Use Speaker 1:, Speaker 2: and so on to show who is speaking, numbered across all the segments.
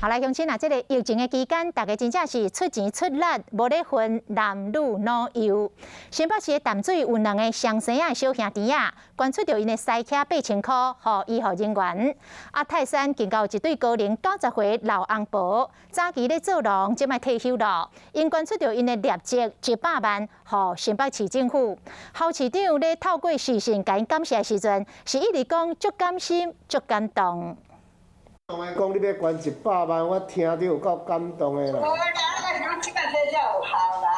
Speaker 1: 好来，乡亲啊，这个疫情的期间，大家真正是出钱出力，无咧分男女老幼。新北市的淡水有2个双生啊小兄弟啊，捐出着因的西卡8000块，予医护人员。泰山更有一对高龄90岁老翁婆，早期咧做农，即摆退休了，因捐出着因的业绩100万，予新北市政府。侯市长咧透过视讯甲因感谢的时阵，是一直讲足甘心、足感动。
Speaker 2: 讲你要捐100万，我听着有够感动的啦。我想这个这才有效啦，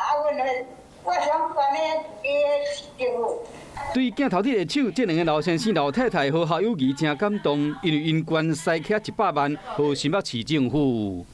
Speaker 2: 我想捐咧政府。
Speaker 3: 对镜头底的手，这2个老先生、老太太和校友谊真感动，因为因捐西卡100万给新北市政府。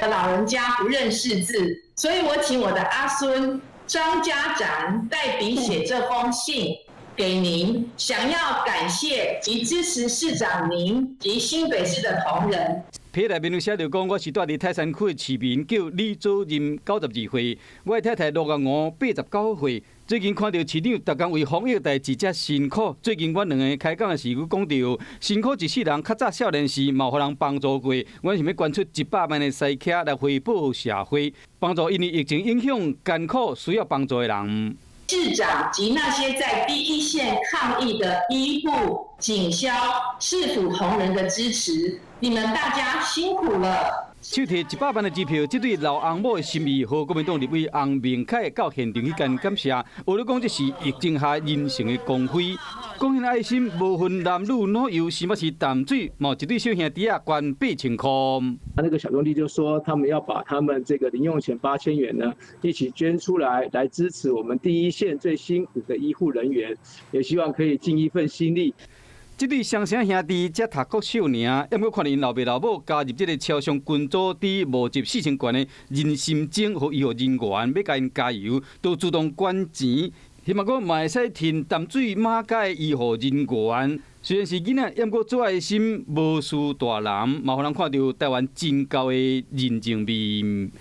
Speaker 4: 老人家不认识字，所以我请我的阿孙张家展代笔写这封信。 给您，想要感谢及支持市长您及新北市的同仁。
Speaker 3: 批内面有写着讲，我是住伫泰山区的市民，叫李祖任，92岁。我的太太陆月娥89岁。最近看到市长逐工为防疫代志遮辛苦。最近阮2个开讲的时，有讲到辛苦一世人，较早少年时嘛，互人帮助过。阮想要捐出100万的西卡来回报社会，帮助因为疫情影响艰苦需要帮助的人。
Speaker 4: 市长及那些在第一线抗疫的医护、警消、市府同仁的支持，你们大家辛苦了。
Speaker 3: 手提100万的支票，这对老翁某的心意，和国民党立委洪明凯到现场去跟感谢。有咧讲，这是疫情下人性的光辉。讲因爱心无分男女老幼，新北市淡水某一对小兄弟啊，捐8000块。
Speaker 5: 那个小兄弟就说，他们要把他们这个零用钱8000元呢，一起捐出来，来支持我们第一线最辛苦的医护人员，也希望可以尽一份心力。
Speaker 3: 这对双生兄弟才读国小尔，要么看因老爸老母加入这个超商群组伫募集4000元的人心情和医护人员，要甲因加油，都主动捐钱。希望讲嘛会使替淡水马街的医护人员，虽然是囡仔，要过做爱心无输大人，嘛互人看到台湾真高的人情味。